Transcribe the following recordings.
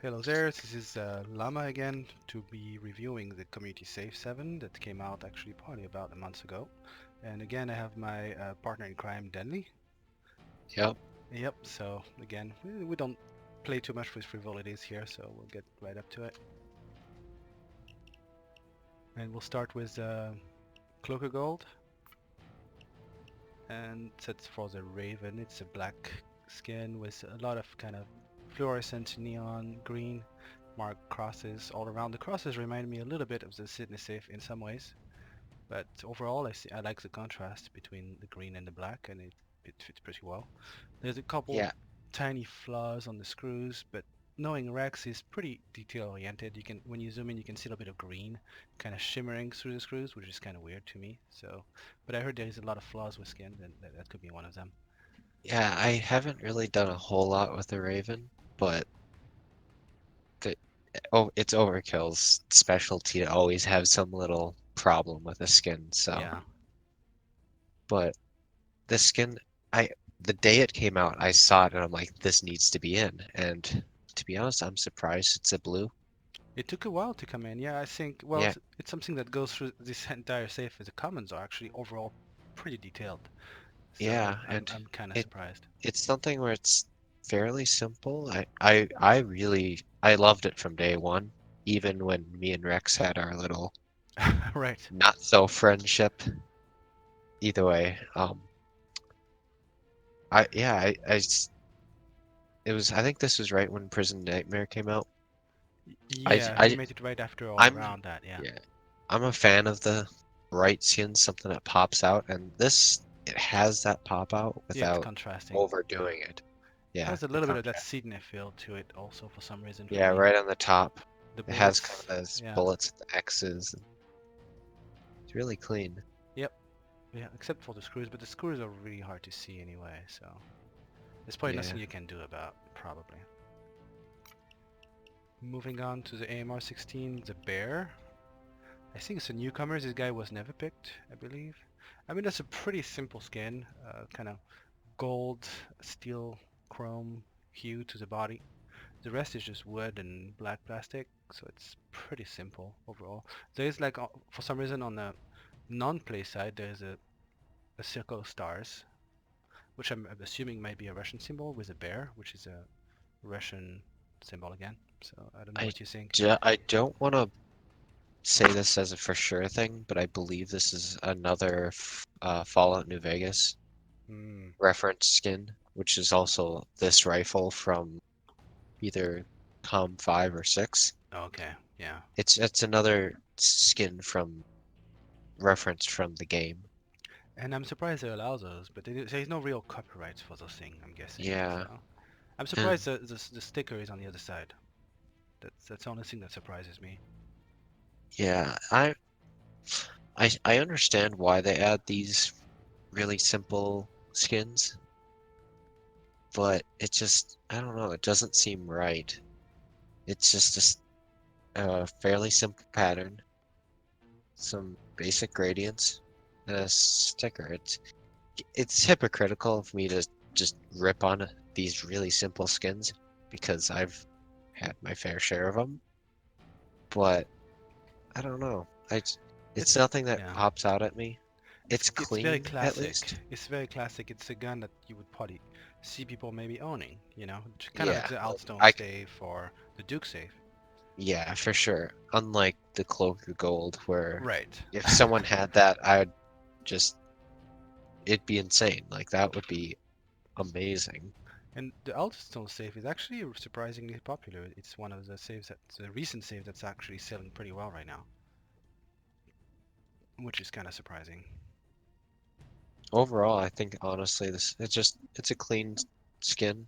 Hello there, this is Lammah again to be reviewing the Community Save 7 that came out actually probably about a month ago. And again, I have my partner in crime, Denley. Yep. Yep, so again, we don't play too much with frivolities here, so we'll get right up to it. And we'll start with Cloak of Gold. And that's for the Raven. It's a black skin with a lot of kind of fluorescent neon green marked crosses all around. The crosses remind me a little bit of the Sydney Safe in some ways, but overall I like the contrast between the green and the black, and it fits pretty well. There's a couple Yeah. tiny flaws on the screws, but knowing Rex is pretty detail oriented, you can when you zoom in you can see a little bit of green kind of shimmering through the screws, which is kind of weird to me. So, but I heard there is a lot of flaws with skin, and that could be one of them. Yeah, I haven't really done a whole lot with the Raven, but the it's Overkill's specialty to always have some little problem with the skin, so Yeah. but the skin I the day it came out, I saw it and I'm like, this needs to be in. And to be honest, I'm surprised it's a blue. It took a while to come in. Yeah, I think, well, Yeah, it's something that goes through this entire safe. The comments are actually overall pretty detailed. So yeah, I'm and I'm kind of it surprised. it's something where it's fairly simple. I loved it from day one, even when me and Rex had our little Right. not so friendship. Either way, it was. I think this was right when Prison Nightmare came out. Yeah, he I, made it right after or I'm, around that. Yeah. yeah, I'm a fan of the bright skin, something that pops out, and this it has that pop out Yeah, it's without contrasting. Yeah. overdoing it. Yeah, Has a the little bit of that contrast. Sydney feel to it also for some reason for Yeah, me. right on the top. The It has kind of bullets. those Yeah. bullets and the X's. It's really clean. Yep. Yeah, except for the screws, but the screws are really hard to see anyway, so there's probably Yeah. nothing you can do about probably. Moving on to the AMR-16, the Bear. I think it's a newcomer. This guy was never picked, I believe. I mean, that's a pretty simple skin, kind of gold, steel, chrome hue to the body. The rest is just wood and black plastic, so it's pretty simple overall. There is like, for some reason on the non-play side, there's a circle of stars, which I'm assuming might be a Russian symbol with a bear, which is a Russian symbol again. So I don't know I what you think. I don't want to say this as a for sure thing, but I believe this is another Fallout New Vegas Hmm. reference skin, which is also this rifle from either Com 5 or 6. Okay. Yeah. It's another skin from referenced from the game. And I'm surprised they allow those, but there's no real copyrights for those things, I'm guessing. Yeah, So I'm and surprised the sticker is on the other side. That's the only thing that surprises me. yeah, I understand why they add these really simple skins, but it just I don't know, it doesn't seem right. It's just a fairly simple pattern, some basic gradients, and a sticker. It's hypocritical of me to just rip on these really simple skins because I've had my fair share of them, but I don't know. It's It's nothing that yeah. pops out at me. It's It's very clean at classic. least. It's very classic. It's a gun that you would probably see people maybe owning. Kind of like Yeah, the like Outstone safe or the Duke safe. yeah, for sure. Unlike the Cloak of Gold, where Right. if someone had that, I'd just it'd be insane. Like that would be amazing. And the Outstone safe is actually surprisingly popular. It's one of the safes that's a recent save that's actually selling pretty well right now, which is kind of surprising. Overall, I think honestly, this it's a clean skin.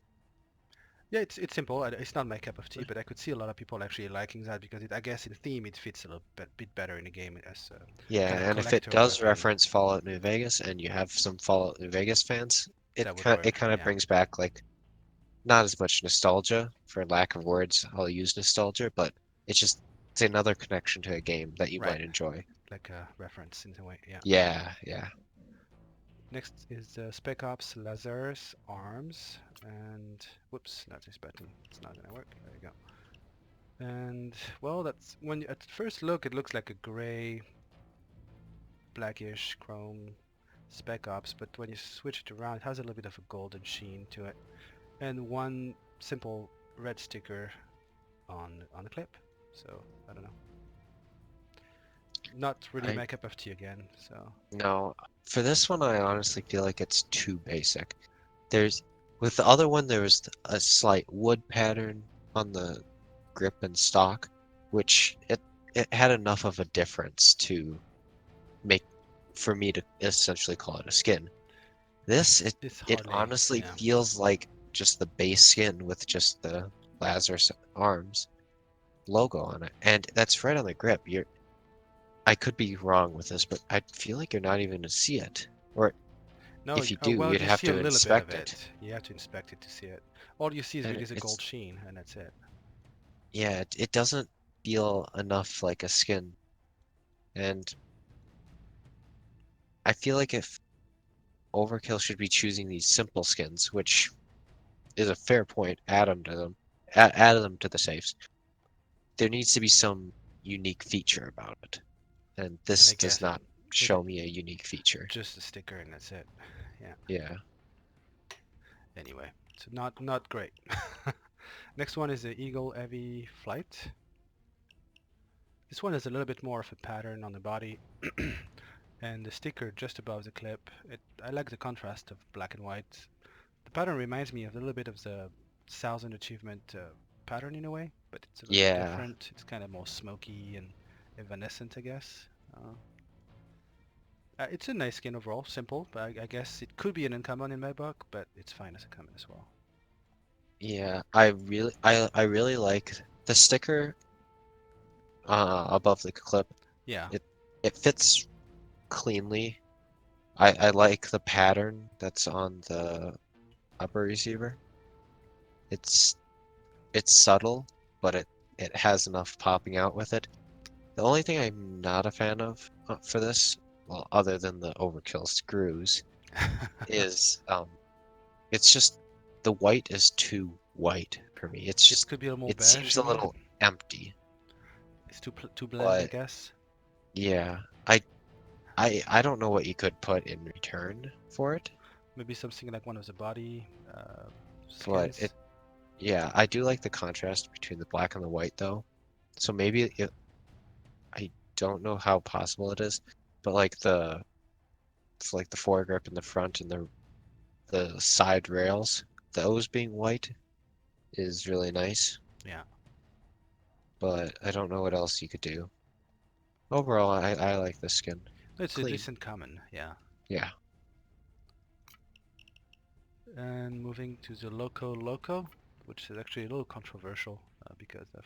Yeah, it's simple. It's not my cup of tea, but I could see a lot of people actually liking that because I guess in theme it fits a little bit better in the game as a Yeah, kind of and if it collector does weapon. reference Fallout New Vegas and you have some Fallout New Vegas fans, That would work. it kind of Yeah. brings back like not as much nostalgia, for lack of words, I'll use nostalgia, but it's another connection to a game that you Right. might enjoy. Like a reference in a way. Yeah. Yeah, yeah. Next is Spec Ops Lazarus Arms, and whoops, not this button. It's not gonna work. There you go. And well, that's when at first look it looks like a gray, blackish chrome Spec Ops, but when you switch it around, it has a little bit of a golden sheen to it, and one simple red sticker on the clip. So I don't know. Not really I my cup of tea again. So no, for this one, I honestly feel like it's too basic. There's with the other one, there was a slight wood pattern on the grip and stock, which it had enough of a difference to make for me to essentially call it a skin. This it's it hardly, honestly yeah. feels like just the base skin with just the Lazarus arms logo on it, and that's right on the grip. I could be wrong with this, but I feel like you're not even gonna see it, or No, if you do, well, you'd you have see a to little bit of inspect it. it. You have to inspect it to see it. All you see is And really the it's gold sheen, and that's it. yeah, it doesn't feel enough like a skin, and I feel like if Overkill should be choosing these simple skins, which is a fair point, add them to the safes. There needs to be some unique feature about it, and And this I does guess not with show me a unique feature. just a sticker, and that's it. Yeah. Yeah, Anyway, so not great. Next one is the Eagle Heavy Flight. This one has a little bit more of a pattern on the body, and the sticker just above the clip. I like the contrast of black and white. The pattern reminds me of a little bit of the 1000 Achievement pattern in a way, but it's a little bit yeah, different. It's kind of more smoky and evanescent, I guess. It's a nice skin overall, simple, but I guess it could be an uncommon in my book, but it's fine as a common as well. yeah. I really like the sticker above the clip. Yeah, It it fits cleanly. I like the pattern that's on the upper receiver. It's it's subtle, but it has enough popping out with it. The only thing I'm not a fan of for this, well, other than the overkill screws, is it's just the white is too white for me. It's it just could be a little more it beige, seems you a mean? little empty. It's too bland, I But guess. yeah, I don't know what you could put in return for it, Maybe something like one of the body but skins. yeah, I do like the contrast between the black and the white though. So maybe I don't know how possible it is, but like it's like the foregrip in the front and the side rails, those being white is really nice, Yeah, but I don't know what else you could do. Overall, I like this skin. it's a Clean. decent common. Yeah. Yeah. And moving to the Loco Loco, which is actually a little controversial because of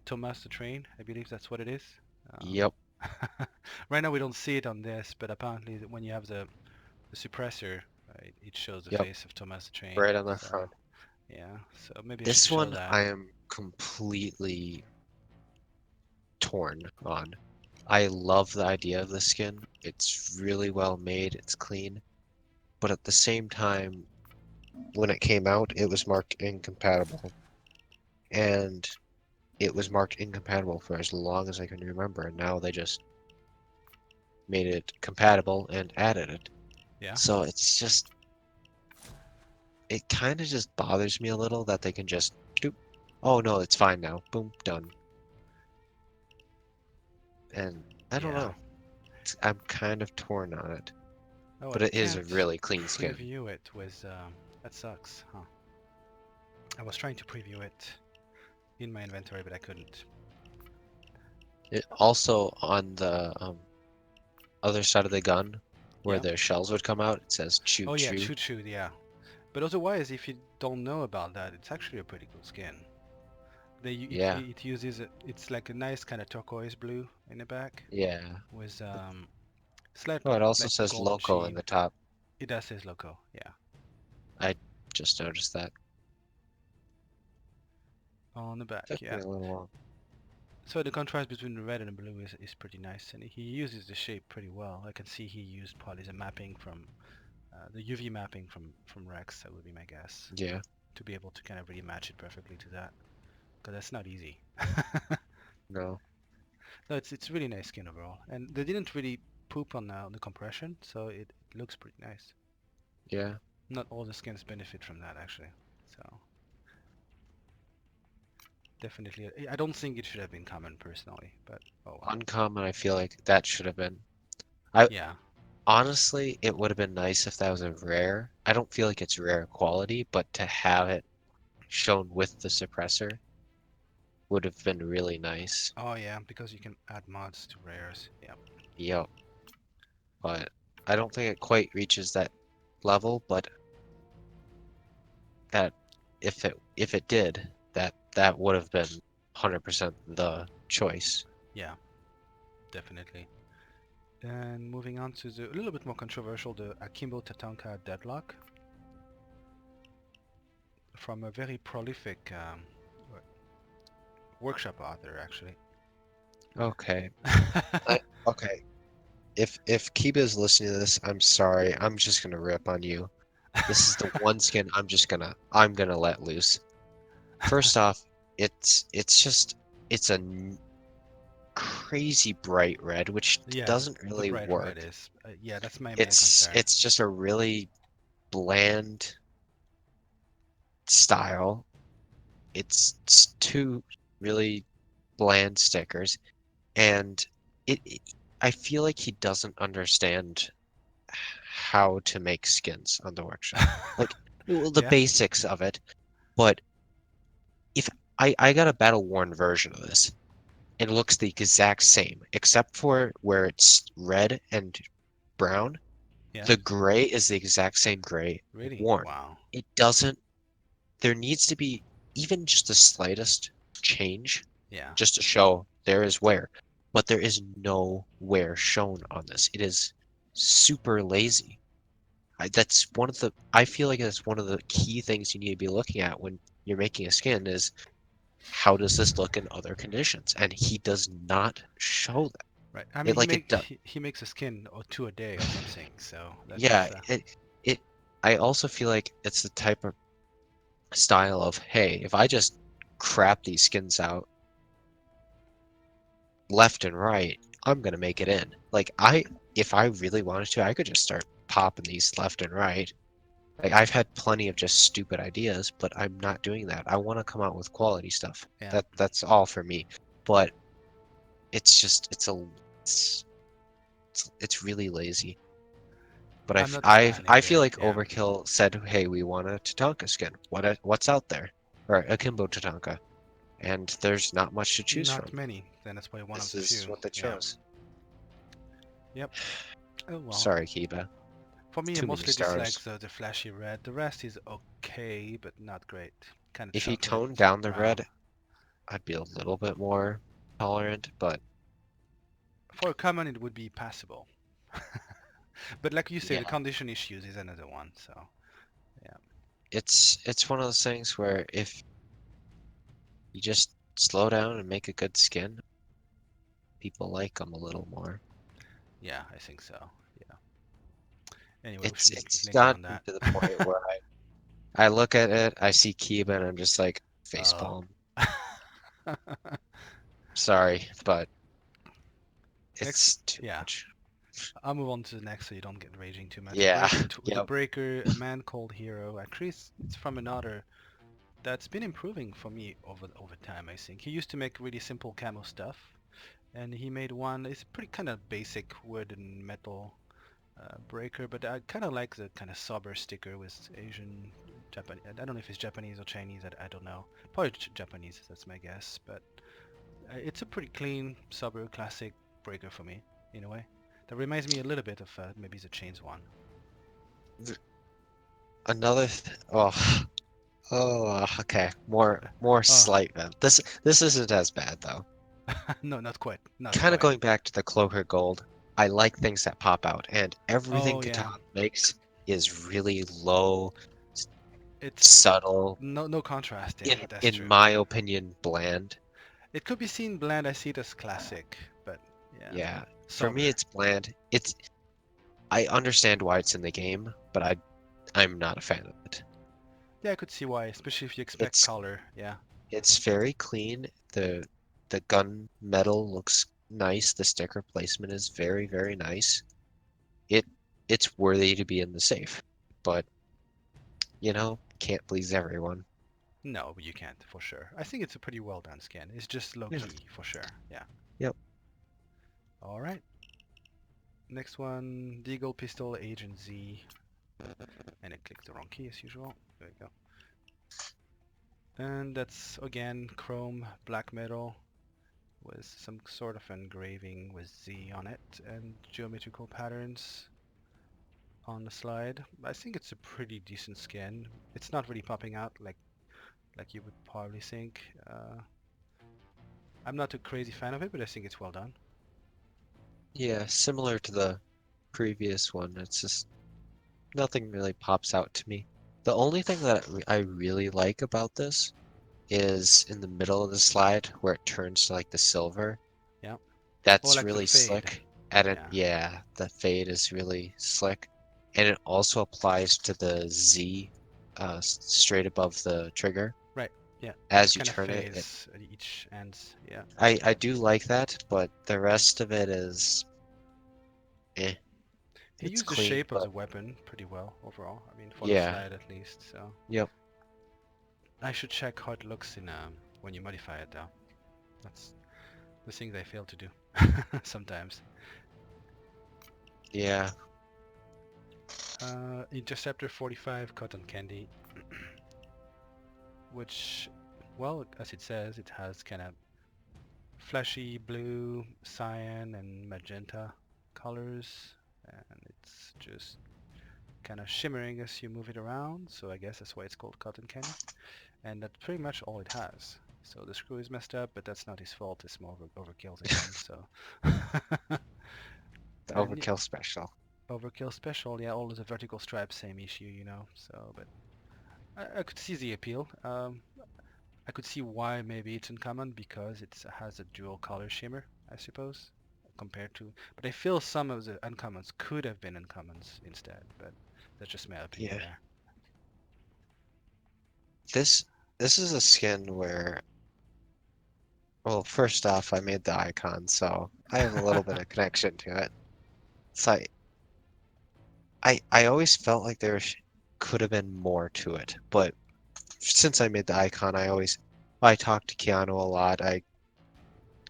Thomas the Train. I believe that's what it is. Yep. Right now we don't see it on this, but apparently when you have the suppressor, it shows the Yep. face of Thomas the Train. Right on the So front. yeah, so maybe I should This show one that. I am completely torn on. I love the idea of the skin. It's really well made, it's clean, but at the same time, when it came out, it was marked incompatible. And it was marked incompatible for as long as I can remember, and now they just made it compatible and added it. Yeah, So it's just, it kind of just bothers me a little that they can just, doop, oh no, it's fine now. Boom, done. And I don't yeah. know. I'm kind of torn on it, Oh, I but it is a can't really clean skin. preview it with. That sucks, huh? I was trying to preview it in my inventory, but I couldn't. It also on the other side of the gun, where Yeah. the shells would come out, it says choo Oh yeah, choo. choo choo. Yeah. But otherwise, if you don't know about that, it's actually a pretty cool skin. Yeah, It uses it's like a nice kind of turquoise blue in the back yeah. with slight Oh, it also like says golden loco on sheen. the top. It does says loco, yeah, I just noticed that. on the back, Took me yeah. a little long. So the contrast between the red and the blue is pretty nice, and he uses the shape pretty well. I can see he used probably the mapping from the UV mapping from Rex. That would be my guess Yeah. to be able to kind of really match it perfectly to that. because that's not easy. No. No, it's really nice skin overall, and they didn't really poop on the compression, so it looks pretty nice. Yeah. Not all the skins benefit from that actually, so definitely. I don't think it should have been common personally, but oh well. Uncommon, I feel like that should have been. I Yeah, honestly, it would have been nice if that was a rare. I don't feel like it's rare quality, but to have it shown with the suppressor would have been really nice. oh yeah, because you can add mods to rares. Yeah, Yep. But I don't think it quite reaches that level, but that if it did, that would have been 100% the choice. yeah, definitely. Then moving on to the a little bit more controversial, the Akimbo Tatanka Deadlock from a very prolific workshop author actually. Okay. Okay. If Kiba's listening to this, I'm sorry. I'm just gonna rip on you. This is the one skin I'm gonna let loose. First off, it's just it's a crazy bright red, which Yeah, doesn't the really bright red work. is yeah, that's my main It's concern. it's just a really bland style. It's two really bland stickers, and it I feel like he doesn't understand how to make skins on the workshop. Like, well, the Yeah, basics of it, but if I got a battle worn version of this, it looks the exact same, except for where it's red and brown. yeah, The gray is the exact same gray really, worn. wow. It doesn't, there needs to be even just the slightest change Yeah, just to show there is wear, but there is no wear shown on this. It is super lazy. I feel like that's one of the key things you need to be looking at when you're making a skin is how does this look in other conditions? And he does not show that. right. I mean, It like it does. he makes a skin or two a day or something, so Yeah, that's it I also feel like it's the type of style of, hey, if I just crap these skins out left and right, I'm gonna make it in. Like if I really wanted to, I could just start popping these left and right. Like I've had plenty of just stupid ideas, but I'm not doing that. I want to come out with quality stuff. yeah. That's all for me. But it's just it's it's really lazy. But I'm not a fan I feel either. like Yeah, Overkill said, "Hey, we want a Tatanka skin. What's out there?" Or Akimbo Tatanka, and there's not much to choose not from. many. Then that's why one of This the is few. what they Yeah. chose. Yep. Oh well. Sorry, Kiba. For me, I Too many mostly dislike stars. the flashy red. The rest is okay, but not great. Kind of If he chocolate toned down the brown. red, I'd be a little bit more tolerant, but For a common, it would be passable. But like you say, the yeah, condition issues is another one. So yeah, it's one of those things where if you just slow down and make a good skin, people like them a little more. yeah, I think so. Yeah. Anyway, we It's shouldn't it's linger on gotten that. to the point where I look at it, I see Kiba, and I'm just like uh, facepalm. Sorry, but next, it's too yeah, much. I'll move on to the next so you don't get raging too much. Yeah, The yep. Breaker, a man called Hero. Actually, it's from an author that's been improving for me over time. I think he used to make really simple camo stuff, and he made one. It's pretty kind of basic wood and metal breaker, but I kind of like the kind of sober sticker with Asian, Japanese. I don't know if it's Japanese or Chinese. I don't know. Probably Japanese. That's my guess. But it's a pretty clean, sober, classic breaker for me, in a way. That reminds me a little bit of maybe the Chains one. Oh, okay. More Oh, slight then. This isn't as bad though. no, not quite. Not Kind of quite. going back to the Cloaker Gold, I like things that pop out, and everything Oh yeah, Catan makes is really low, it's subtle, no contrast in it. That's in true. my opinion, bland. It could be seen bland. I see it as classic, but yeah, Yeah, for me sober. it's bland. I understand why it's in the game, but I'm not a fan of it. Yeah, I could see why, especially if you expect It's color. Yeah. It's very clean. The gun metal looks nice. The sticker placement is very, very nice. It it's worthy to be in the safe. But, can't please everyone. No, you can't for sure. I think it's a pretty well done skin. It's just low Yeah. key for sure. Yeah. Yep. All right. Next one, Deagle Pistol Agent Z, and I clicked the wrong key as usual. There we go. And that's again chrome black metal with some sort of engraving with Z on it and geometrical patterns on the slide. I think it's a pretty decent skin. It's not really popping out like you would probably think. I'm not a crazy fan of it, but I think it's well done. Yeah, similar to the previous one. It's just nothing really pops out to me. The only thing that I really like about this is in the middle of the slide where it turns to like the silver. Yeah. Or That's like the really fade. slick. And it, Yeah. yeah, the fade is really slick. And it also applies to the Z straight above the trigger. Right. Yeah. It's As you kind of turn it, phase at each ends. Yeah. I do like that, but the rest of it is eh. He It's used the clean, shape of but the weapon pretty well overall. I mean, for the yeah, slide at least. So yep, I should check how it looks in when you modify it though. That's the things I fail to do sometimes. yeah. Interceptor 45 cotton candy, which, well, as it says, it has kind of flashy blue, cyan, and magenta colors, and it's just kind of shimmering as you move it around. So I guess that's why it's called cotton candy. And that's pretty much all it has. So the screw is messed up, but that's not his fault. It's more overkill's again. So The and overkill special. overkill special, yeah, all the vertical stripes, same issue, you know. So, but I could see the appeal. I could see why maybe it's uncommon because it has a dual color shimmer, I suppose, compared to. But I feel some of the uncommons could have been uncommons instead. But that's just my opinion Yeah. there. This this is a skin where, well, first off, I made the icon, so I have a little bit of connection to it. So I always felt like could have been more to it, but since I made the icon, I talked to Keanu a lot. I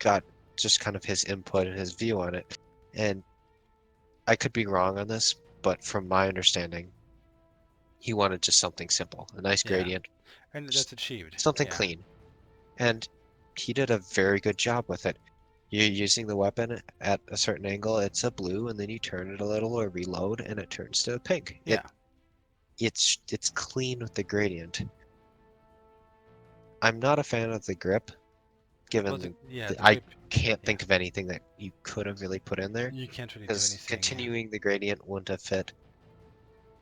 got just kind of his input and his view on it, and I could be wrong on this, but from my understanding, he wanted just something simple, a nice Yeah, gradient, and just that's achieved. something Yeah, clean. And he did a very good job with it. You're using the weapon at a certain angle, it's a blue, and then you turn it a little or reload, and it turns to a pink. yeah. It's clean with the gradient. I'm not a fan of the grip, Well, given yeah, the I grip. can't Yeah, think of anything that you could have really put in there, you can't really do because anything. Yeah, continuing the gradient wouldn't have fit.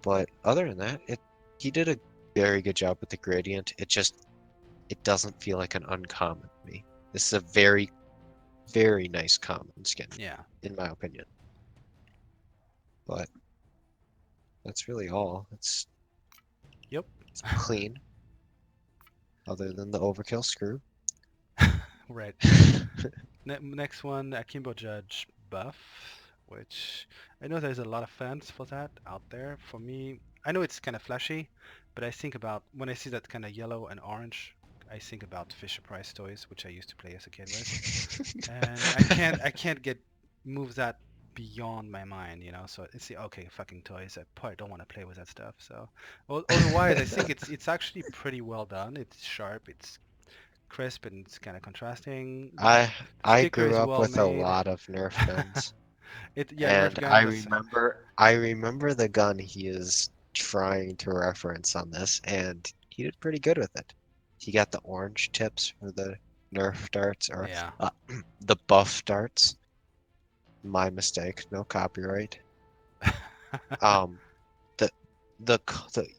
But other than that, it he did a very good job with the gradient. It doesn't feel like an uncommon to me. This is a very, very nice common skin, yeah. in my opinion. But that's really all. Yep. It's clean, other than the overkill screw. Right. Next one, Akimbo Judge buff, which I know there's a lot of fans for that out there. For me, I know it's kind of flashy, but I think about when I see that kind of yellow and orange, I think about Fisher Price toys, which I used to play as a kid with, and I can't get move that beyond my mind, you know. So it's the okay, fucking toys. I probably don't want to play with that stuff. So, otherwise, I think it's actually pretty well done. It's sharp. It's crisp and it's kind of contrasting. The I I sticker grew is up well with a made. lot of Nerf guns, Yeah, Nerf and gun. That's I remember the gun he is trying to reference on this, and he did pretty good with it. He got the orange tips for the Nerf darts, or yeah, uh, the buff darts. My mistake, no copyright. Um, the the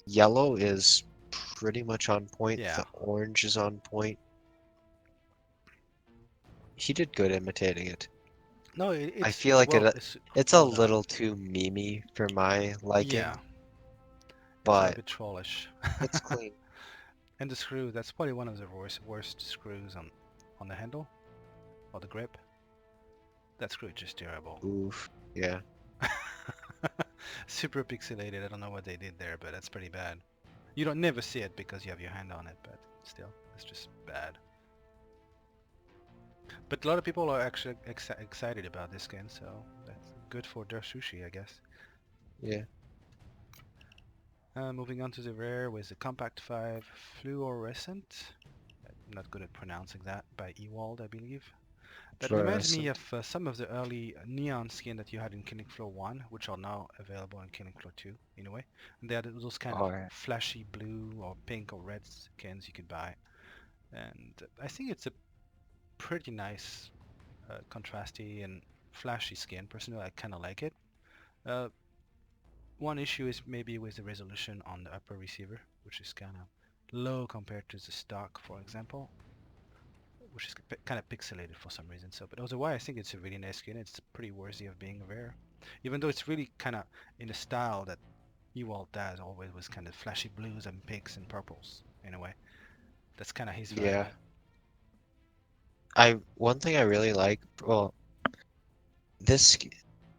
yellow is pretty much on point. yeah. The orange is on point. He did good imitating it. No, I it's feel like it's a well done. little too memey for my liking, Yeah, it's a little but bit trollish. it's clean. And the screw, that's probably one of the worst screws on the handle or the grip. That screw is just terrible. Oof. Yeah. Super pixelated. I don't know what they did there, but that's pretty bad. You don't never see it because you have your hand on it, but still, it's just bad. But a lot of people are actually excited about this skin, so that's good for their sushi, I guess. Yeah. Moving on to the rare with the Compact 5 Fluorescent. I'm not good at pronouncing that, by Ewald, I believe. That reminds me Fluorescent. of some of the early neon skin that you had in Killing Floor 1, which are now available in Killing Floor 2, in a way. And they had those kind of Oh, yeah. flashy blue or pink or red skins you could buy. And I think it's a pretty nice, contrasty and flashy skin. Personally, I kind of like it. Uh, One issue is maybe with the resolution on the upper receiver, which is kind of low compared to the stock, for example, which is kind of pixelated for some reason. So, but otherwise, I think it's a really nice skin. It's pretty worthy of being rare, even though it's really kind of in a style that Ewald does always with kind of flashy blues and pinks and purples in a way. That's kind of his vibe. Yeah. One thing I really like, well, this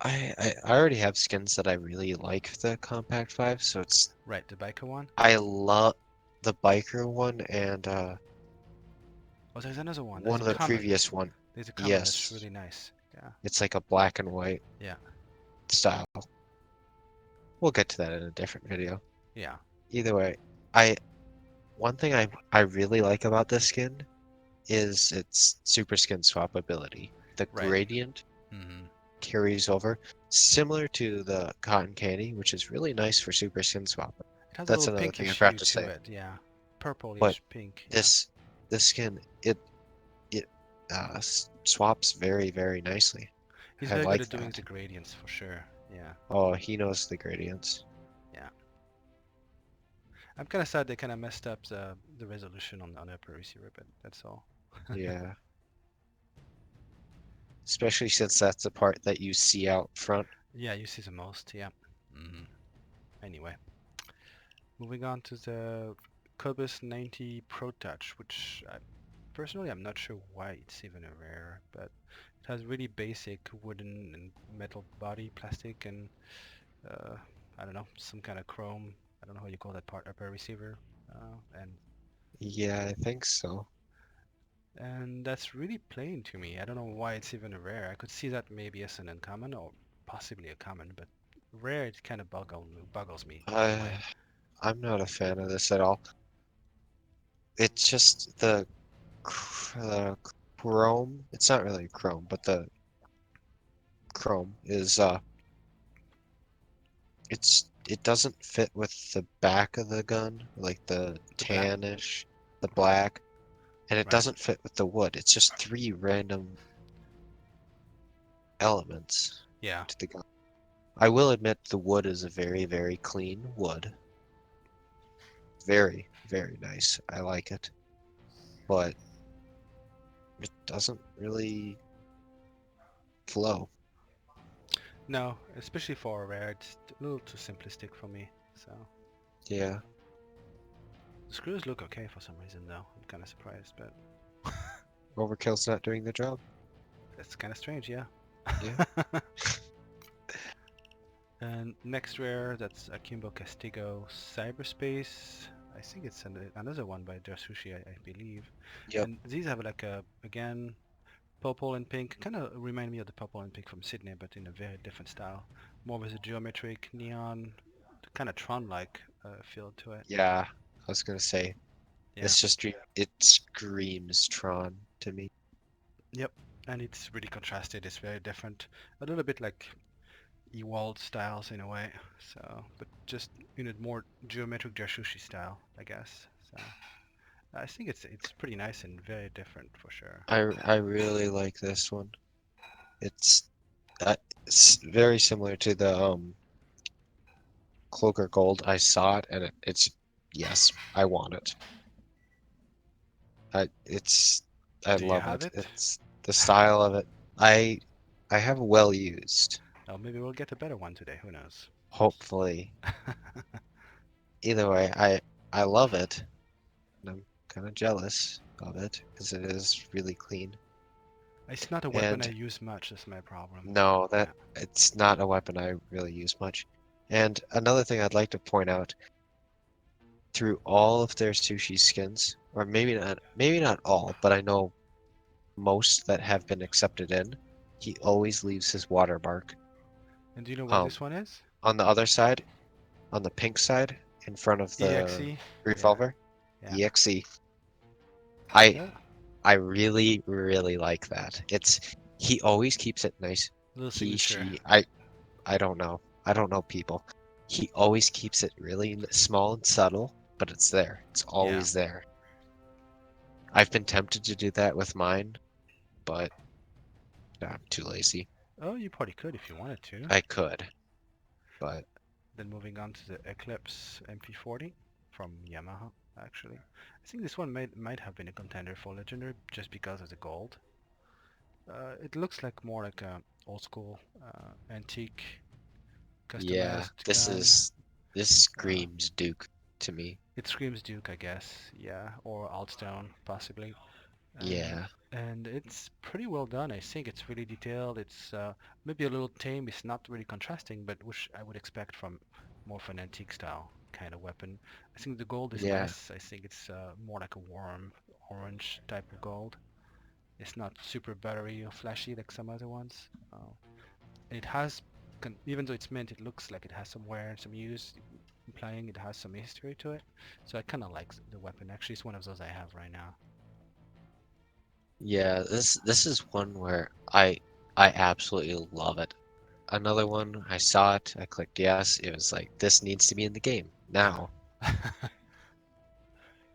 I already have skins that I really like the Compact 5, so it's Right, the biker one. I love the biker one and Oh, there's another one. There's one a of the common. previous one. There's a common that's Yes. really nice. Yeah, It's like a black and white yeah, style. We'll get to that in a different video. yeah. Either way, I one thing I really like about this skin is its super skin swap ability. The Right. gradient Mm-hmm. carries over, similar to the cotton candy, which is really nice for super skin swap. It has a That's little another thing I pinkish forgot hue to to say. it. Yeah, But purplish pink. Yeah. this this skin it swaps very nicely. He's I very good like at doing that. the gradients for sure. Yeah, Oh, he knows the gradients. yeah. I'm kind of sad they kind of messed up the resolution on the upper receiver, but that's all. Yeah. Especially since that's the part that you see out front. Yeah, you see the most. Yeah. Hmm. Anyway, moving on to the Cobus 90 Pro Touch, which personally I'm not sure why it's even a rare, but it has really basic wooden and metal body, plastic, and uh, I don't know, some kind of chrome. I don't know how you call that part, upper receiver, and Yeah, I think so. that's really plain to me. I don't know why it's even a rare. I could see that maybe as an uncommon or possibly a common, but rare it kind of boggles me in a way. I I'm not a fan of this at all. It's just the chrome. It's not really chrome, but the chrome is it doesn't fit with the back of the gun, like the The black, tannish, the black, and it right? doesn't fit with the wood. It's just three random elements Yeah. to the gun. I will admit the wood is a very clean wood. Very nice. I like it, but it doesn't really flow. No, especially for a rare, it's a little too simplistic for me. So Yeah, the screws look okay for some reason, though. I'm kind of surprised, but overkill's not doing the job. that's kind of strange, yeah. Yeah. And next rare, that's Akimbo Castigo Cyberspace. I think it's another one by Sushi, I believe. Yep. And these have like a, again, purple and pink. Kind of remind me of the purple and pink from Sydney, but in a very different style. More with a geometric neon, kind of Tron-like feel to it. Yeah. I was gonna say Yeah. it's just it screams Tron to me. Yep. And it's really contrasted. It's very different. A little bit like Ewald styles in a way. So, but just in a more geometric Jasushi style, I guess. So, I think it's pretty nice and very different for sure. I really like this one. It's it's very similar to the Cloaker Gold. I saw it and it's yes, I want it. It's I Do you love have it. it? It's the style of it. I I have well used. Oh, maybe we'll get a better one today. Who knows? Hopefully. Either way, I love it. and I'm kind of jealous of it because it is really clean. It's not a weapon I And use much, that's my problem. no, that Yeah. it's not a weapon I really use much. And another thing I'd like to point out, through all of their sushi skins, or maybe not all, but I know most that have been accepted in, he always leaves his watermark. And do you know where Um, this one is? on the other side, on the pink side, in front of the EXE? Yeah. revolver, Yeah. EXE. I Yeah. I really, really like that. He always keeps it nice. Little He, signature. she, I don't know. I don't know people. He always keeps it really small and subtle, but it's there. It's Yeah. always there. I've been tempted to do that with mine, but I'm too lazy. Oh, you probably could if you wanted to. I could, but Then moving on to the Eclipse MP40 from Yamaha, actually. I think this one might have been a contender for Legendary just because of the gold. It looks like more like a old school antique yeah, customized gun. this Uh, screams Duke to me. it screams Duke, I guess. Yeah, or Altstone, possibly. Yeah, And it's pretty well done. I think it's really detailed. It's maybe a little tame. It's not really contrasting, but which I would expect from more of an antique style kind of weapon. I think the gold is yeah, nice. I think it's more like a warm orange type of gold. It's not super buttery or flashy like some other ones. And it has, even though it's mint, it looks like it has some wear and some use, implying it has some history to it. So I kind of like the weapon. Actually, it's one of those I have right now. yeah. This is one where I absolutely love it. Another one, I saw it, I clicked yes. It was like this needs to be in the game Yeah. now.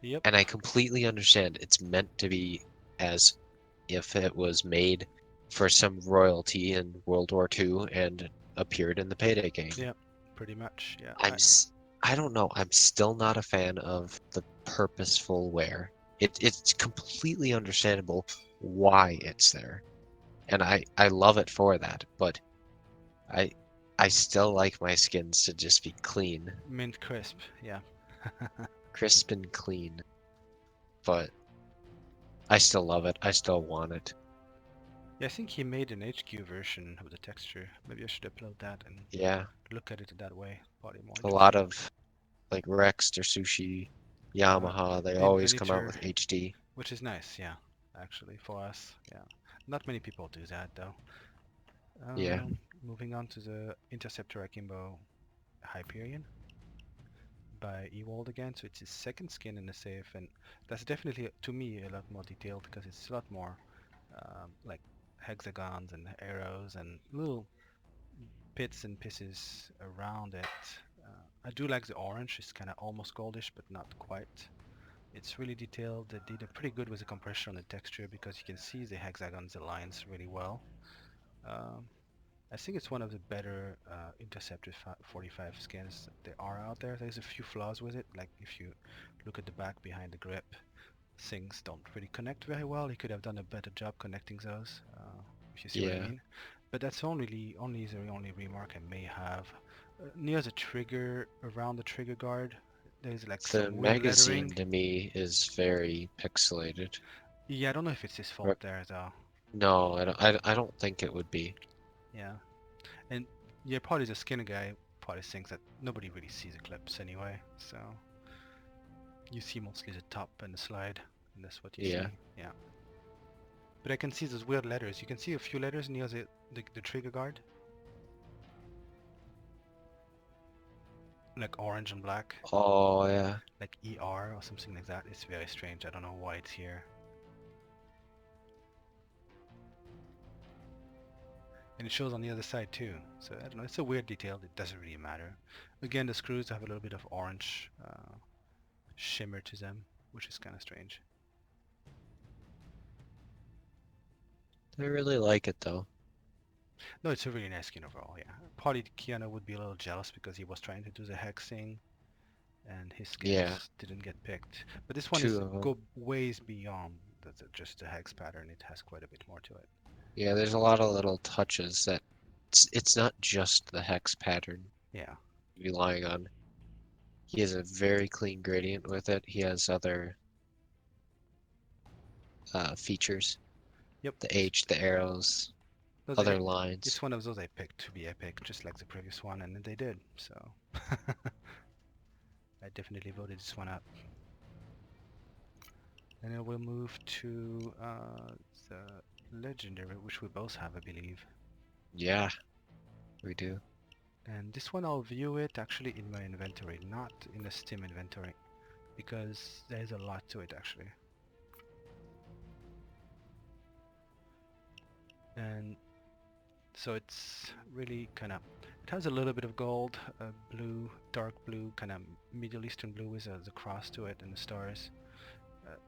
Yep. And I completely understand it's meant to be as if it was made for some royalty in World War II and appeared in the Payday game. Yep. Pretty much. Yeah. I'm s- I don't know, I'm still not a fan of the purposeful wear. It's completely understandable why it's there. And I love it for that, but I I still like my skins to just be clean, Mint crisp. Yeah. crisp and clean. But I still love it. I still want it. Yeah, I think he made an HQ version of the texture. Maybe I should upload that and Yeah, look at it that way. Probably more a lot interesting. of like Rex or Sushi, Uh, Yamaha, they always come out Invenator, with HD. which is nice. Yeah, actually for us. Yeah. Not many people do that though. Yeah, Moving on to the Interceptor Akimbo Hyperion by Ewald again. So it's his second skin in the safe, and that's definitely to me a lot more detailed because it's a lot more like hexagons and arrows and little bits and pieces around it. I do like the orange. It's kind of almost goldish, but not quite. It's really detailed. They did a pretty good with the compression on the texture because you can see the hexagons, the lines really well. Um, I think it's one of the better Interceptor 45 skins that there are out there. There's a few flaws with it, like if you look at the back behind the grip, things don't really connect very well. He could have done a better job connecting those, if you see what I yeah. mean. But that's only the only remark I may have. Near the trigger, around the trigger guard, there's like The some weird lettering. magazine to me is very pixelated. Yeah, I don't know if it's his fault Or- there though. No, I don't think it would be. Yeah, and yeah, probably the skinner guy probably thinks that nobody really sees Eclipse anyway, so you see mostly the top and the slide, and that's what you Yeah. see. Yeah, but I can see those weird letters. You can see a few letters near the trigger guard, like orange and black, Oh, yeah. like ER or something like that. It's very strange. I don't know why it's here. And it shows on the other side too. So I don't know. It's a weird detail. It doesn't really matter. Again, the screws have a little bit of orange shimmer to them, which is kind of strange. I really like it though. No, it's a really nice skin overall. Yeah, probably Keanu would be a little jealous because he was trying to do the hex thing, and his Yeah, skins didn't get picked. But this one two is of them. go ways beyond just the hex pattern. It has quite a bit more to it. Yeah, there's a lot of little touches that it's not just the hex pattern Yeah, relying on. He has a very clean gradient with it. He has other. features. Yep. The H, the arrows, Those are, other lines. it's one of those I picked to be epic, just like the previous one, and they did. So I definitely voted this one up. And then we'll move to the legendary, which we both have, I believe. Yeah, we do. And this one I'll view it actually in my inventory, not in the Steam inventory, because there's a lot to it actually. And so it's really kind of, it has a little bit of gold, blue, dark blue, kind of Middle Eastern blue with the cross to it and the stars.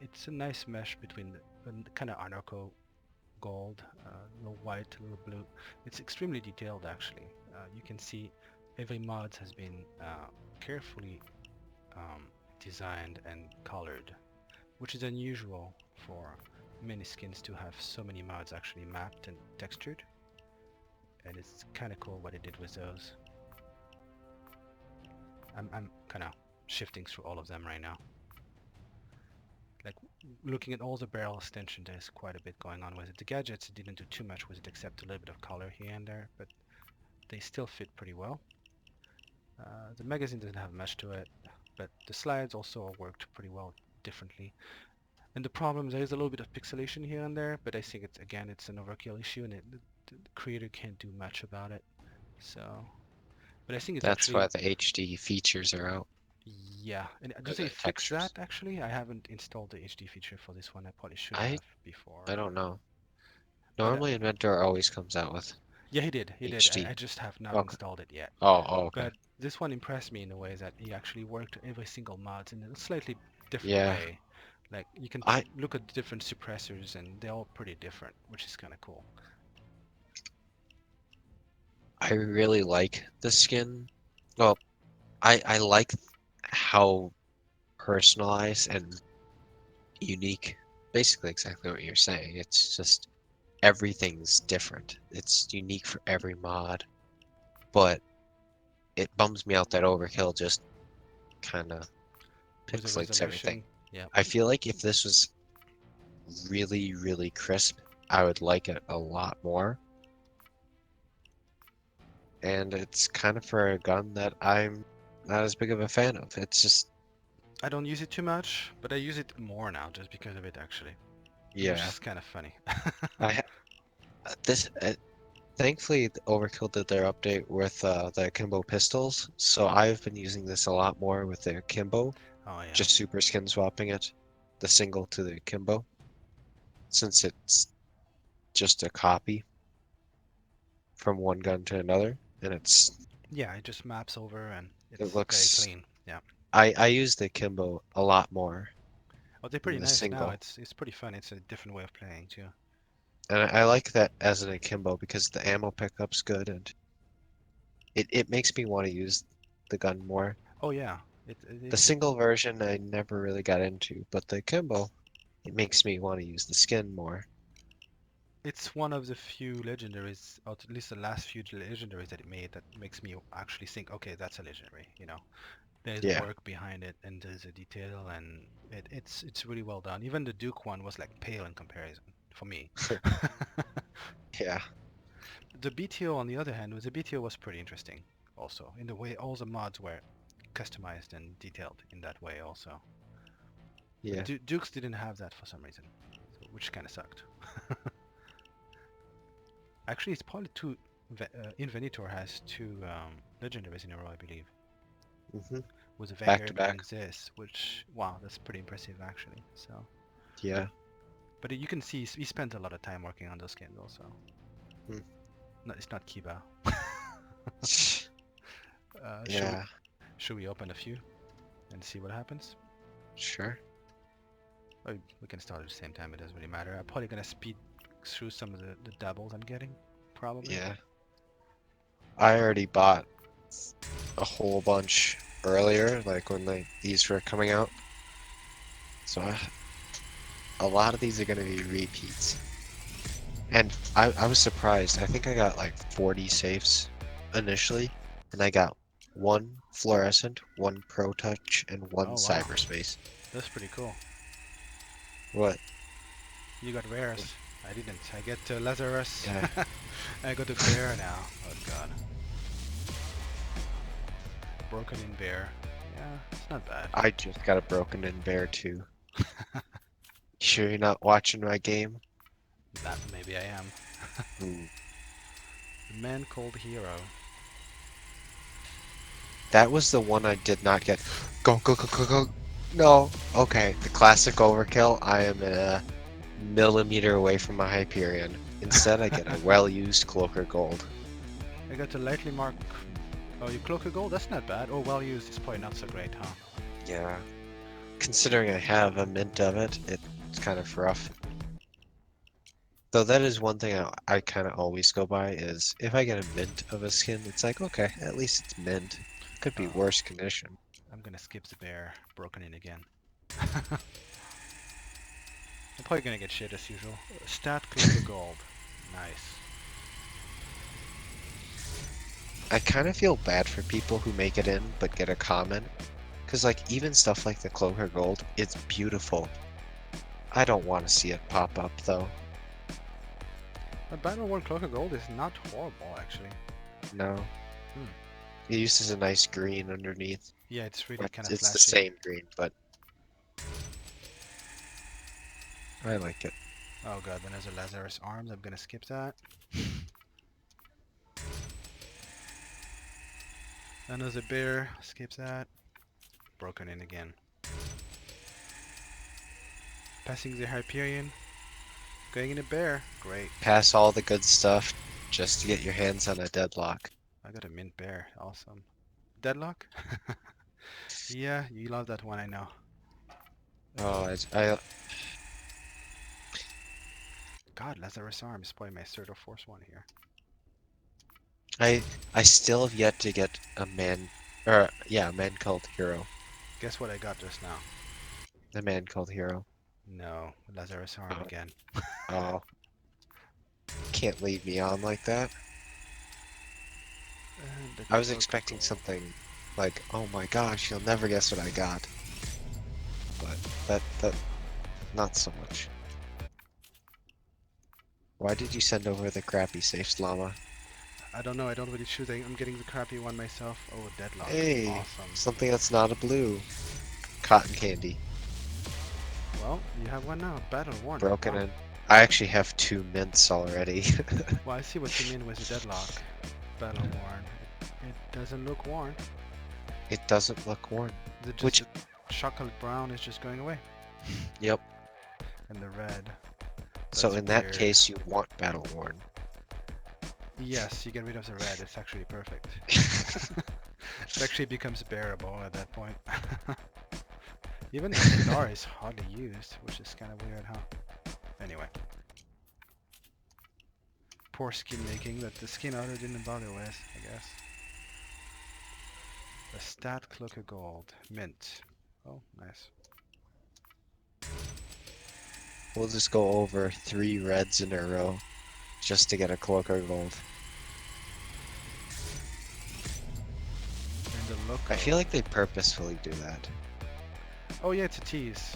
It's a nice mesh between the kind of anarcho gold, a little white, a little blue. It's extremely detailed actually. You can see every mod has been carefully um, designed and colored, which is unusual for many skins to have so many mods actually mapped and textured. And it's kind of cool what it did with those. I'm kind of shifting through all of them right now. Like looking at all the barrel extension, there's quite a bit going on with it. The gadgets didn't do too much with it except a little bit of color here and there, but they still fit pretty well. The magazine doesn't have much to it, but the slides also worked pretty well differently. And the problem, there is a little bit of pixelation here and there, but I think it's, again, it's an overkill issue and the creator can't do much about it. So, but I think it's That's actually, why the HD features are out, yeah. And do or they the fix that textures. actually? I haven't installed the HD feature for this one. I probably should I have before. I don't know. But Normally Inventor always comes out with yeah, he did. He did. I HD. just have not Okay. installed it yet. Oh, okay. But this one impressed me in a way that he actually worked every single mod in a slightly different Yeah. way. Like you can I look at different suppressors and they're all pretty different, which is kind of cool. I really like the skin. Well, I like how personalized and unique. Basically exactly what you're saying. It's just everything's different. It's unique for every mod, but it bums me out that Overkill just kind of With the pixelates everything. resolution, yeah. I feel like if this was really, really crisp, I would like it a lot more. And it's kind of for a gun that I'm not as big of a fan of. It's just, I don't use it too much, but I use it more now just because of it actually, which yeah. is kind of funny. I this thankfully Overkill did their update with the akimbo pistols, so I've been using this a lot more with the akimbo, Oh yeah. just super skin swapping it, the single to the akimbo, since it's just a copy from one gun to another, and Yeah, it just maps over and it it's very looks. clean. Yeah. I use the akimbo a lot more Oh, they're pretty than the nice now. single. It's pretty fun. It's a different way of playing too. And I like that as an akimbo because the ammo pickup's good and it makes me want to use the gun more. Oh yeah. The single version I never really got into, but the akimbo, it makes me want to use the skin more. It's one of the few legendaries, or at least the last few legendaries that it made that makes me actually think, okay, that's a legendary. You know, there's Yeah, work behind it and there's a detail and it's really well done. Even the Duke one was like pale in comparison for me. yeah, The BTO on the other hand, the BTO was pretty interesting also in the way all the mods were customized and detailed in that way also. But yeah. Dukes didn't have that for some reason, so, which kind of sucked. Actually, it's probably two. Invenitor has two legendaries in a row, I believe, hmm with the Back to Vanguard and back. this, which wow, that's pretty impressive actually. So, Yeah. but you can see he spent a lot of time working on those skins also. Hmm. No, it's not Kiba. uh, should we Yeah, should we open a few and see what happens? sure. Or we can start at the same time. It doesn't really matter. I'm probably gonna speed through some of the doubles I'm getting, probably. Yeah. I already bought a whole bunch earlier, like when these were coming out. So a lot of these are going to be repeats. And I was surprised. I think I got like 40 safes initially, and I got one fluorescent, one pro touch, and one Oh wow, cyberspace. that's pretty cool. What? You got rares. I didn't. I get Lazarus. Yeah, I got a bear now. Oh god. Broken in bear. Yeah, it's not bad. I just got a broken in bear too. Sure you're not watching my game? That maybe I am. Ooh. The man called hero. That was the one I did not get. Go, go, go, go, go. No. Okay, the classic overkill. I am a millimeter away from my Hyperion. Instead, I get a well-used Cloaker Gold. I got a lightly marked. Oh, you cloak a gold? That's not bad. Oh, well used is probably not so great, huh? Yeah. Considering I have a mint of it, it's kind of rough. Though that is one thing I kind of always go by is if I get a mint of a skin, it's like, okay, at least it's mint. Could be Oh, worse condition. I'm gonna skip the bear. Broken in again. I'm probably gonna get shit as usual. Stat cloak a gold. Nice. I kind of feel bad for people who make it in but get a common. Because, like, even stuff like the Cloaker Gold, it's beautiful. I don't want to see it pop up, though. But Battle Worn Cloak of Gold is not horrible, actually. No. Hmm. It uses a nice green underneath. Yeah, it's really But kind of it's the flashy. same green, but I like it. Oh god, then there's a Lazarus Arms. I'm gonna skip that. Then there's a bear. Skip that. Broken in again. Passing the Hyperion. Going in a bear. Great. Pass all the good stuff just to get your hands on a deadlock. I got a mint bear. Awesome. Deadlock? Yeah, you love that one, I know. Oh, God, Lazarus Arms is probably my third or fourth one here. I still have yet to get a man, or yeah, a man called Hero. Guess what I got just now? The man called Hero. No, Lazarus Arm Oh, again. oh, can't leave me on like that. And the I was cloak of expecting gold. something like, oh my gosh, you'll never guess what I got. But that, not so much. Why did you send over the crappy safe llama? I don't know, I don't really choose. I'm getting the crappy one myself. Oh, Deadlock. Hey, Awesome. something that's not a blue. Cotton candy. Well, you have one now. Battle Worn. Broken Wow. in. I actually have 2 mints already. Well, I see what you mean with the Deadlock. Battle Worn. It doesn't look worn. It doesn't look worn. Just Which, the chocolate brown is just going away. yep. And the red. So That's in that weird. case, you want battle worn. Yes, you get rid of the red. It's actually perfect. It actually becomes bearable at that point. Even the star is hardly used, which is kind of weird, huh? Anyway. Poor skin making that the skin other didn't bother with, I guess. A stat cloak of gold. Mint. Oh, nice. We'll just go over 3 reds in a row just to get a cloaker gold. And the look I of... feel like they purposefully do that. Oh yeah, it's a tease.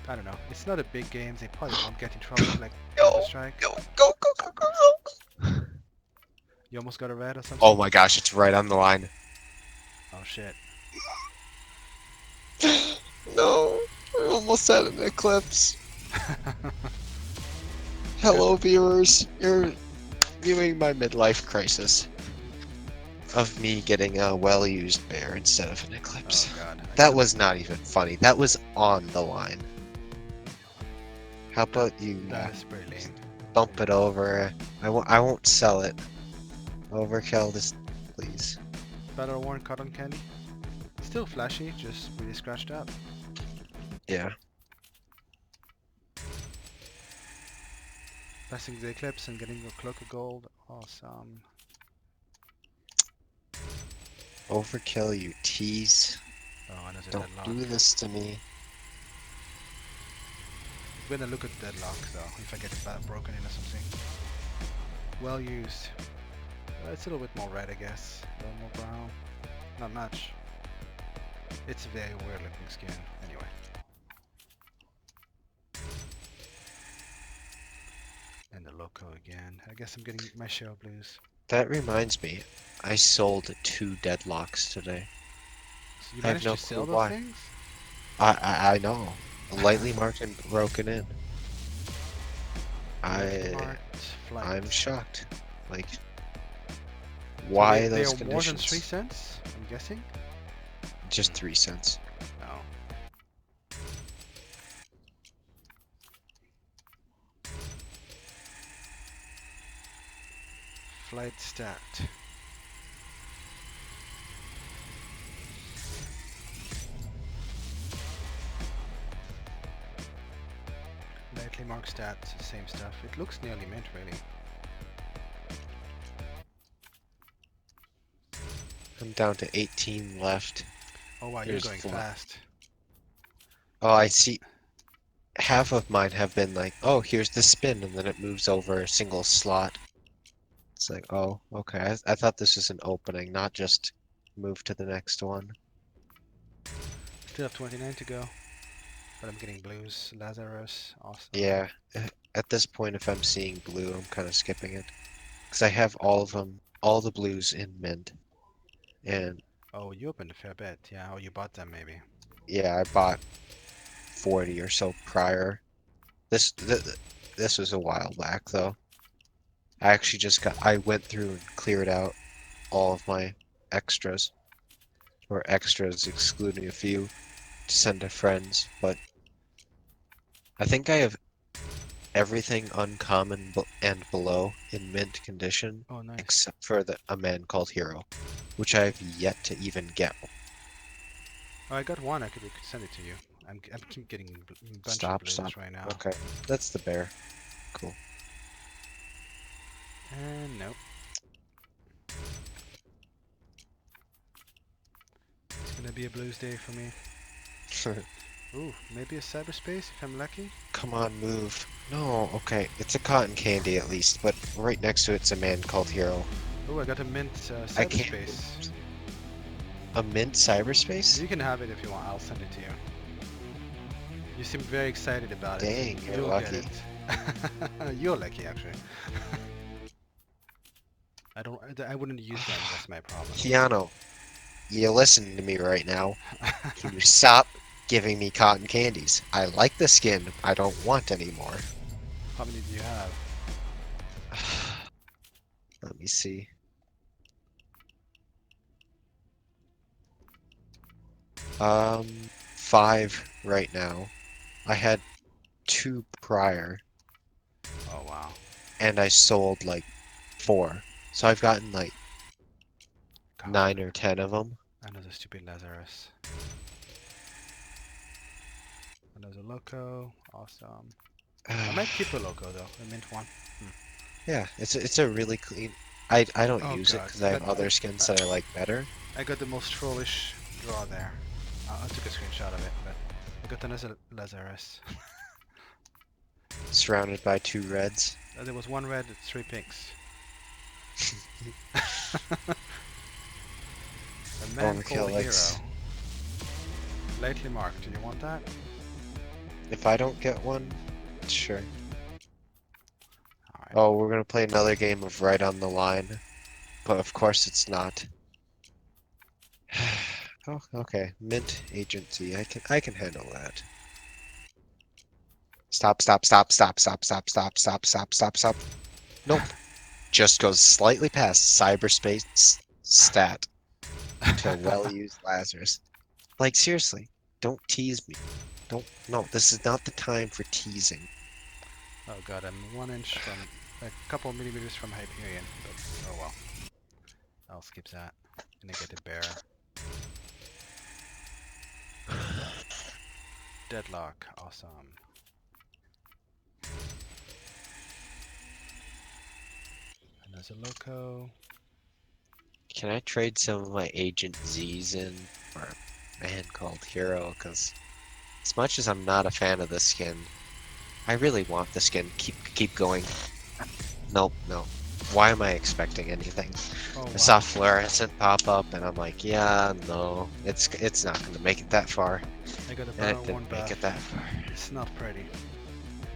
I don't know. It's not a big game. They probably won't get in trouble like Go, Counter-Strike. go, go, go, go, go, go. You almost got a red or Oh something? my gosh, it's right on the line. Oh shit. No, I almost had an eclipse. Hello, viewers. You're viewing my midlife crisis of me getting a well-used bear instead of an eclipse. Oh god. I That got was not even funny. That was on the line. How about you that is pretty lame. bump it over? I won't sell it. Overkill this, please. Battle worn cotton candy. Still flashy, just really scratched up. Yeah. Passing the eclipse and getting a cloak of gold. Awesome. Overkill, you tease. Oh, another Don't deadlock. do this to me. I'm gonna look at deadlock though, if I get it broken in or something. Well used. It's a little bit more red, I guess. A little more brown. Not much. It's a very weird looking skin. Anyway. loco again. I guess I'm getting my share of blues. That reminds me, I sold 2 deadlocks today. So you I have managed no to clue sell those why. things? I know. Lightly marked and broken in. Lightly I marked flight. I'm shocked. Like, So why they those are more than conditions? 3 cents, I'm guessing? Just 3 cents. Oh. Flight stat. Lightly marked stats, same stuff. It looks nearly mint, really. I'm down to 18 left. Oh wow, you're There's going four. fast. Oh, I see. Half of mine have been like, oh, here's the spin, and then it moves over a single slot. It's like, oh, okay. I thought this was an opening, not just move to the next one. Still have 29 to go. But I'm getting blues. Lazarus, awesome. Yeah, at this point, if I'm seeing blue, I'm kind of skipping it. Because I have all of them, all the blues in mint. And Oh, you opened a fair bit. Yeah, oh, you bought them maybe. yeah, I bought 40 or so prior. This was a while back, though. I went through and cleared out all of my extras, or extras excluding a few, to send to friends, but I think I have everything uncommon and below in mint condition, Oh, nice. except for a man called Hero, which I have yet to even get. Oh, I got one. I could send it to you. I keep getting a bunch of Stop. blues right now. Okay, that's the bear. Cool. And nope. It's gonna be a blues day for me. Ooh, maybe a cyberspace if I'm lucky. Come on, move. No, okay, it's a cotton candy at least, but right next to it's a man called Hero. Oh, I got a mint I can't. cyberspace. A mint cyberspace? You can have it if you want. I'll send it to you. You seem very excited about it, Dang, so you're you'll get lucky. it. You're lucky, actually. I wouldn't use them. That's my problem. Keanu, you listening to me right now? Can you stop giving me cotton candies? I like the skin. I don't want any more. How many do you have? Let me see. Um, 5 right now. I had 2 prior, Oh wow. and I sold like 4. So I've gotten like God, 9 or 10 of them. another stupid Lazarus. Another loco. Awesome. I might keep a loco though. A mint one. Yeah, it's a really clean. I don't Oh use it god. because I have other skins that I like better. I got the most trollish draw there. I took a screenshot of it, but I got another Lazarus. Surrounded by 2 reds. There was one red, 3 pinks. A man called Hero. Alex, Lightly marked. Do you want that? if I don't get one, sure. Alright. Oh, we're gonna play another game of Right on the Line, but of course it's not. Oh, okay. Mint agency. I can handle that. Stop. Nope. Just goes slightly past cyberspace stat to well-used Lazarus. Like seriously, don't tease me. Don't. No, this is not the time for teasing. Oh god, I'm 1 inch from a couple millimeters from Hyperion, but oh well. I'll skip that. And I get a bear. Deadlock, awesome. Another loco. Can I trade some of my Agent Z's in for a man called Hero? Because as much as I'm not a fan of this skin, I really want the skin. Keep going. Nope, no. Why am I expecting anything? Oh I wow. saw fluorescent pop up, and I'm like, yeah, no, it's not gonna make it that far, I got a and bar it one didn't make buff. it that far. It's not pretty.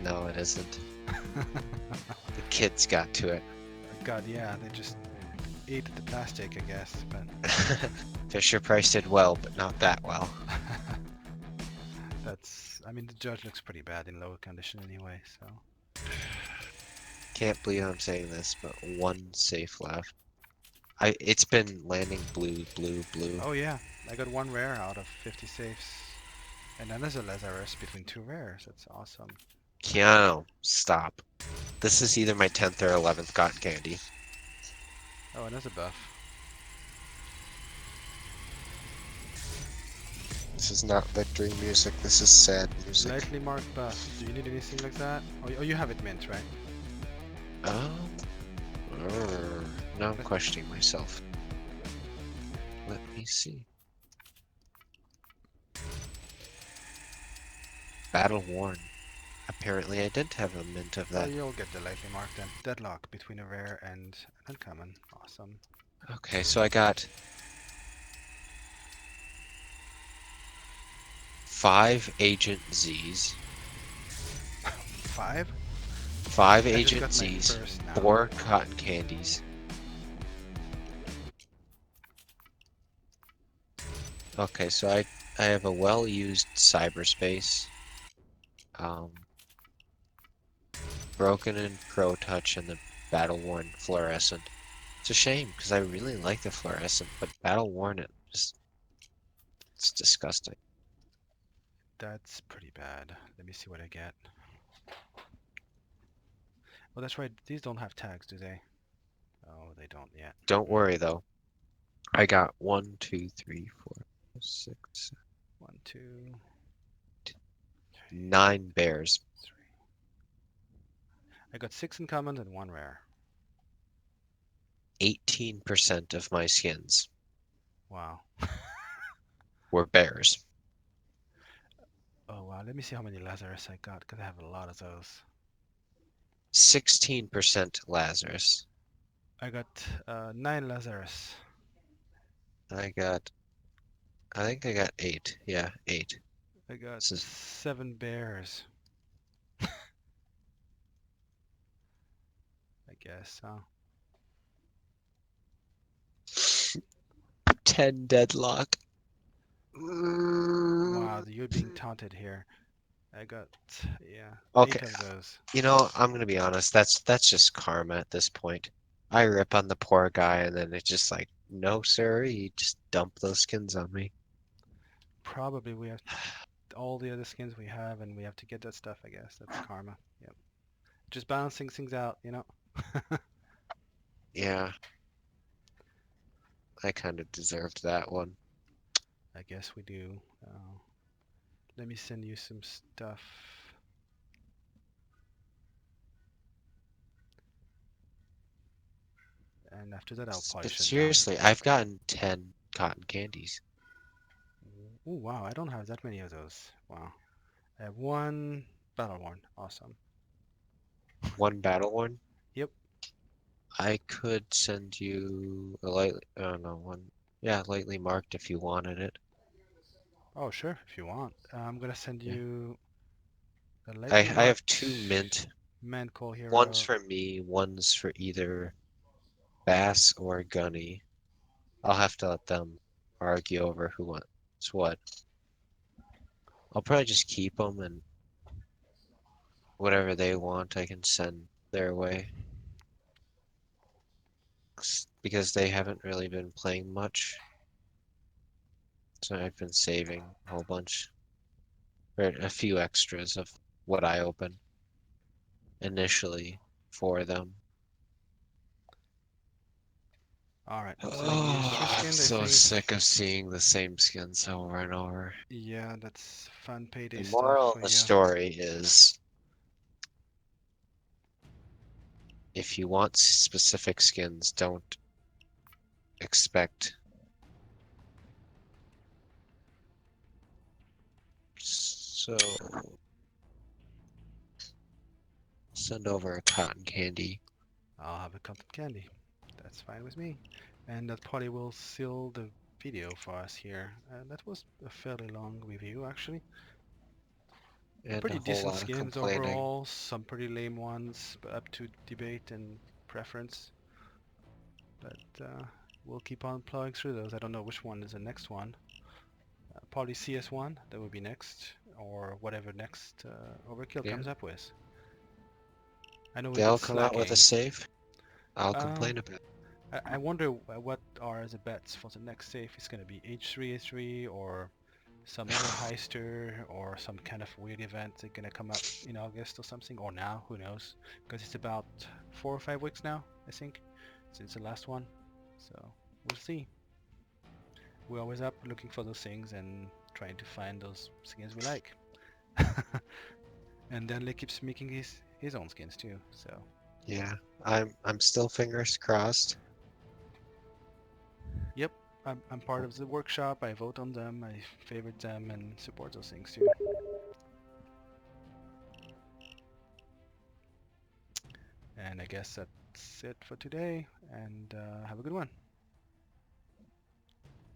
No, it isn't. The kids got to it. God, yeah, they just ate the plastic, I guess, but Fisher Price did well, but not that well. that's, I mean, the judge looks pretty bad in lower condition anyway, so. Can't believe I'm saying this, but one safe left. It's been landing blue, blue, blue. Oh yeah, I got one rare out of 50 safes. And then there's a Lazarus between two rares. That's awesome. Keanu, stop. This is either my 10th or 11th cotton candy. Oh, and there's a buff. This is not victory music, this is sad music. Lightly marked buff. Do you need anything like that? Oh, you have it mint, right? Um, now I'm questioning myself. Let me see. Battle worn. Apparently I didn't have a mint of Oh, that. you'll get the lightly marked then. Deadlock between a rare and an uncommon. Awesome. Okay, so I got 5 Agent Zs, 5? 5 I just Agent got my Zs, first now. 4 cotton candies. Okay, so I have a well-used cyberspace, um, broken in Pro Touch, and the battle worn fluorescent. It's a shame because I really like the fluorescent, but battle worn it's disgusting. That's pretty bad. Let me see what I get. Oh, that's right. These don't have tags, do they? Oh, they don't yet. Don't worry though. I got 1, 2, 3, 4, 6, 1, 2, 9 bears. 3. I got 6 uncommons and 1 rare. 18% of my skins Wow. were bears. Oh, wow. Let me see how many Lazarus I got, because I have a lot of those. 16% Lazarus. I got 9 Lazarus. I got, I think I got 8. Yeah, 8. I got This 7 bears. I guess, huh? is 10 deadlock. Wow, you're being taunted here. I got, yeah, Okay, 8 of those. you know, I'm gonna be honest. That's just karma at this point. I rip on the poor guy, and then it's just like, no, sir, you just dump those skins on me. Probably we have all the other skins we have, and we have to get that stuff, I guess. That's karma. Yep. Just balancing things out, you know? Yeah, I kind of deserved that one. I guess we do. Let me send you some stuff. And after that, I'll But polish it down. seriously, I've gotten 10 cotton candies. Oh, wow, I don't have that many of those. Wow. I have 1 battle worn. Awesome. One battle one. Yep. I could send you a lightly, I don't know, one. Yeah, lightly marked if you wanted it. Oh, sure, if you want. I'm gonna send Yeah. you the I lightly I have marked 2 mint. man call One's hero. for me, one's for either Bass or Gunny. I'll have to let them argue over who wants what. I'll probably just keep them, and whatever they want I can send their way. Because they haven't really been playing much. So I've been saving a whole bunch. Or a few extras of what I open initially for them. All right, I'm sending you three Oh, I'm skins, I so think. sick of seeing the same skins over and over. Yeah, that's fun payday The stuff moral for of the you. story is if you want specific skins, don't expect. So send over a cotton candy. I'll have a cotton candy. That's fine with me. And that probably will seal the video for us here. That was a fairly long review, actually. and a Pretty whole decent lot of skins complaining. overall, some pretty lame ones, but up to debate and preference. But we'll keep on plowing through those. I don't know which one is the next one. Probably CS1, that would be next, or whatever next Overkill Yeah, comes up with. I know we've been they'll come out with a slacking. save. I'll Um, complain about it. I wonder what are the bets for the next safe. It's going to be H3 or some other heister or some kind of weird event that's going to come up in August or something, or now, who knows? Because it's about 4 or 5 weeks now, I think, since the last one. So we'll see. We're always up looking for those things and trying to find those skins we like. And Denley keeps making his own skins too. So Yeah, I'm still fingers crossed. yep, I'm part of the workshop. I vote on them, I favorite them, and support those things too. And I guess that's it for today. And have a good one.